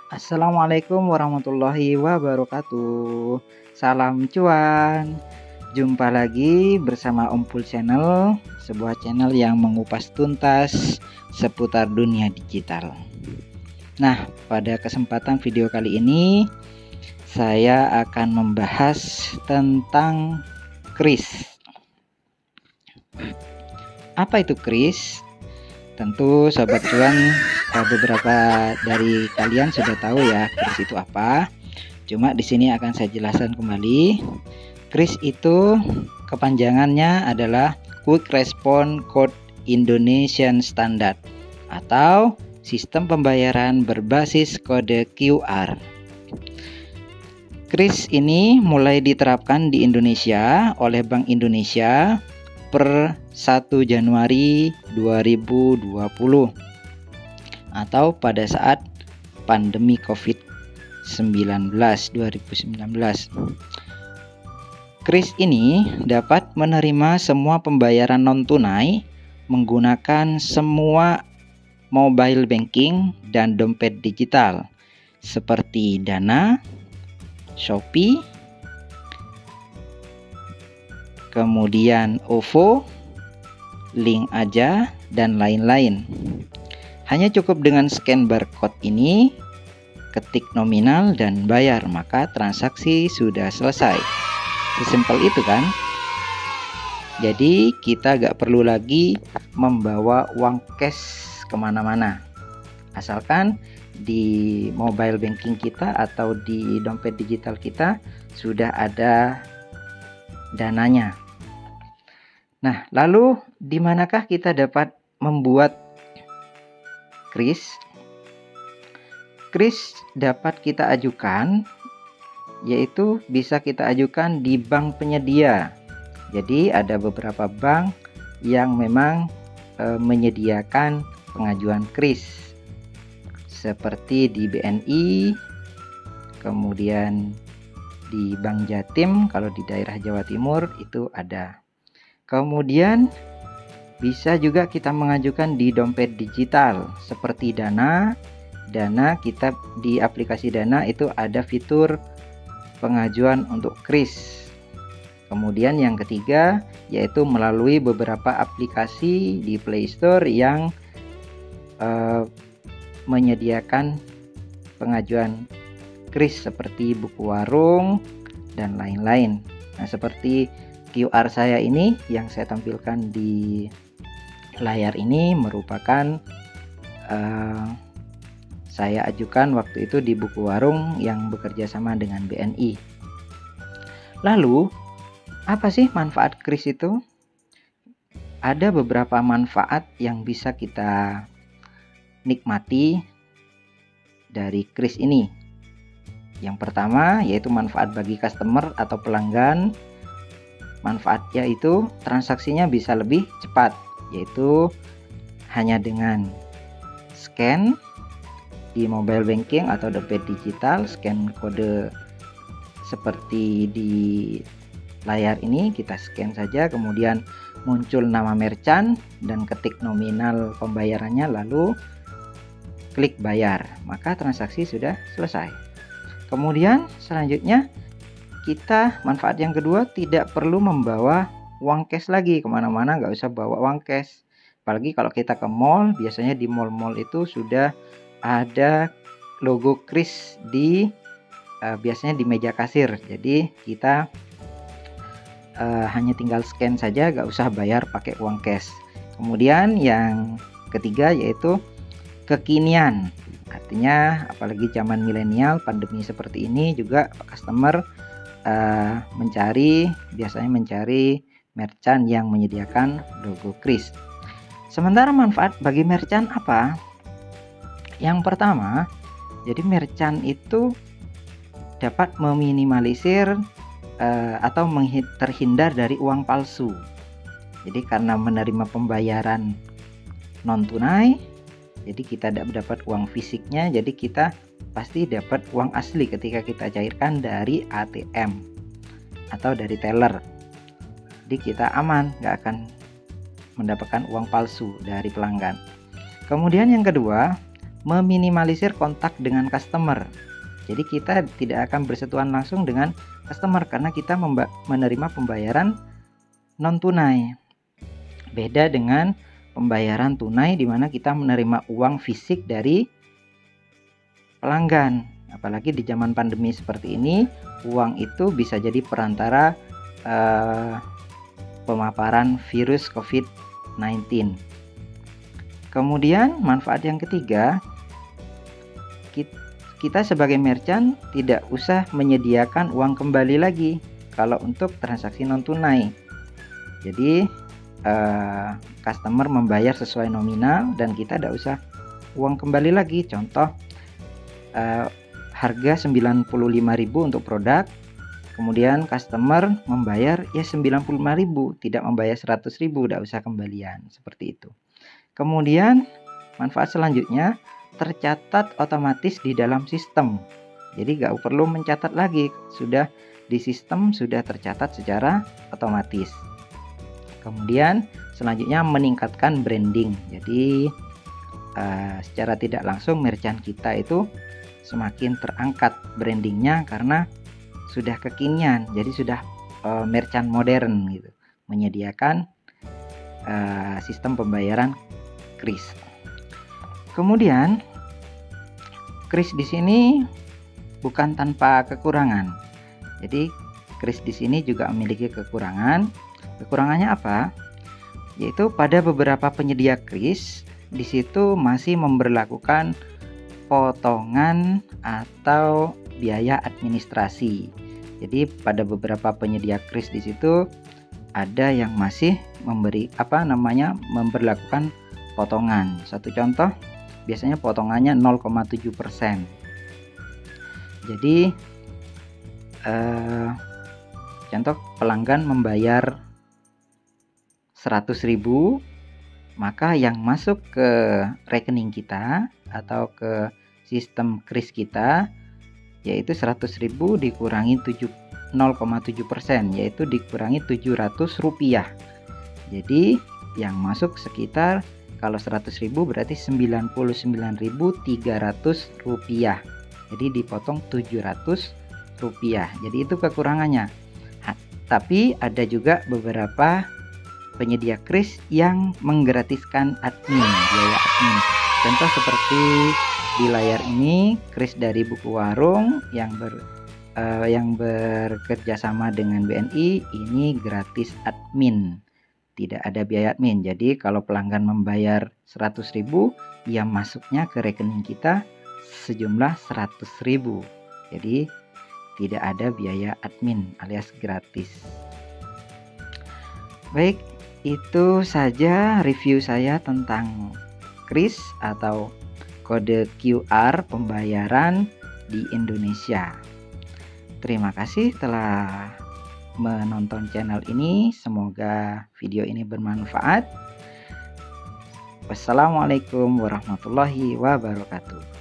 Assalamualaikum warahmatullahi wabarakatuh. Salam cuan. Jumpa lagi bersama Ompul Channel, sebuah channel yang mengupas tuntas seputar dunia digital. Nah, pada kesempatan video kali ini saya akan membahas tentang kris. Apa itu kris? Tentu sobat cuan, beberapa dari kalian sudah tahu ya kris itu apa. Cuma di sini akan saya jelaskan kembali. Kris itu kepanjangannya adalah Quick Response Code Indonesian Standard atau sistem pembayaran berbasis kode QR. Kris ini mulai diterapkan di Indonesia oleh Bank Indonesia per 1 Januari 2020 atau pada saat pandemi COVID-19 2019. Kris ini dapat menerima semua pembayaran non-tunai menggunakan semua mobile banking dan dompet digital seperti Dana, Shopee, kemudian OVO, Link Aja, dan lain-lain. Hanya cukup dengan scan barcode ini, ketik nominal dan bayar, maka transaksi sudah selesai. Sesimpel itu kan? Jadi kita gak perlu lagi membawa uang cash kemana-mana. Asalkan di mobile banking kita atau di dompet digital kita sudah ada dananya. Nah, lalu di manakah kita dapat membuat kris? Kris dapat kita ajukan, yaitu bisa kita ajukan di bank penyedia. Jadi ada beberapa bank yang memang menyediakan pengajuan kris, seperti di BNI, kemudian di Bank Jatim kalau di daerah Jawa Timur itu ada. Kemudian bisa juga kita mengajukan di dompet digital seperti Dana. Dana kita di aplikasi Dana itu ada fitur pengajuan untuk kris. Kemudian yang ketiga yaitu melalui beberapa aplikasi di Play Store yang menyediakan pengajuan kris seperti buku warung dan lain-lain. Nah, seperti QR saya ini yang saya tampilkan di layar ini merupakan saya ajukan waktu itu di buku warung yang bekerja sama dengan BNI. Lalu, apa sih manfaat kris itu? Ada beberapa manfaat yang bisa kita nikmati dari kris ini. Yang pertama yaitu manfaat bagi customer atau pelanggan. Manfaatnya itu transaksinya bisa lebih cepat, yaitu hanya dengan scan di mobile banking atau dompet digital, scan kode seperti di layar ini, kita scan saja, kemudian muncul nama merchant dan ketik nominal pembayarannya, lalu klik bayar, maka transaksi sudah selesai. Kemudian selanjutnya kita manfaat yang kedua tidak perlu membawa uang cash lagi kemana-mana, nggak usah bawa uang cash. Apalagi kalau kita ke mall, biasanya di mall-mall itu sudah ada logo kris di biasanya di meja kasir. Jadi kita hanya tinggal scan saja, nggak usah bayar pakai uang cash. Kemudian yang ketiga yaitu kekinian. Artinya apalagi zaman milenial pandemi seperti ini juga customer biasanya mencari merchant yang menyediakan logo kris. Sementara manfaat bagi merchant apa? Yang pertama, jadi merchant itu dapat meminimalisir atau terhindar dari uang palsu. Jadi karena menerima pembayaran non tunai, jadi kita tidak dapat uang fisiknya, jadi kita pasti dapat uang asli ketika kita cairkan dari ATM atau dari teller. Jadi kita aman, nggak akan mendapatkan uang palsu dari pelanggan. Kemudian yang kedua, meminimalisir kontak dengan customer. Jadi kita tidak akan bersentuhan langsung dengan customer karena kita menerima pembayaran non tunai. Beda dengan pembayaran tunai di mana kita menerima uang fisik dari pelanggan. Apalagi di zaman pandemi seperti ini, uang itu bisa jadi perantara pemaparan virus COVID-19. Kemudian manfaat yang ketiga, kita sebagai merchant tidak usah menyediakan uang kembali lagi kalau untuk transaksi non tunai. Jadi customer membayar sesuai nominal dan kita tidak usah uang kembali lagi. Contoh, harga 95.000 untuk produk, kemudian customer membayar ya 95.000, tidak membayar 100.000, tidak usah kembalian, seperti itu. Kemudian manfaat selanjutnya, tercatat otomatis di dalam sistem. Jadi nggak perlu mencatat lagi, sudah di sistem sudah tercatat secara otomatis. Kemudian selanjutnya meningkatkan branding. Jadi secara tidak langsung merchant kita itu semakin terangkat brandingnya karena sudah kekinian. Jadi sudah merchant modern gitu, menyediakan sistem pembayaran kris. Kemudian kris di sini bukan tanpa kekurangan. Jadi kris di sini juga memiliki kekurangan. Kekurangannya apa? Yaitu pada beberapa penyedia kris di situ masih memberlakukan potongan atau biaya administrasi. Jadi pada beberapa penyedia kris di situ ada yang masih memberlakukan potongan. Satu contoh, biasanya potongannya 0,7%. Jadi contoh, pelanggan membayar 100.000, maka yang masuk ke rekening kita atau ke sistem kris kita yaitu 100.000 dikurangi 0,7%, yaitu dikurangi Rp700. Jadi yang masuk sekitar, kalau 100.000 berarti Rp99.300. Jadi dipotong Rp700. Jadi itu kekurangannya. Tapi ada juga beberapa penyedia kris yang menggratiskan biaya admin. Contoh seperti di layar ini, kris dari Buku Warung yang bekerja sama dengan BNI ini gratis admin, tidak ada biaya admin. Jadi kalau pelanggan membayar 100.000, ya masuknya ke rekening kita sejumlah 100.000. Jadi tidak ada biaya admin alias gratis. Baik, itu saja review saya tentang kris atau kode QR pembayaran di Indonesia. Terima kasih telah menonton channel ini. Semoga video ini bermanfaat. Wassalamualaikum warahmatullahi wabarakatuh.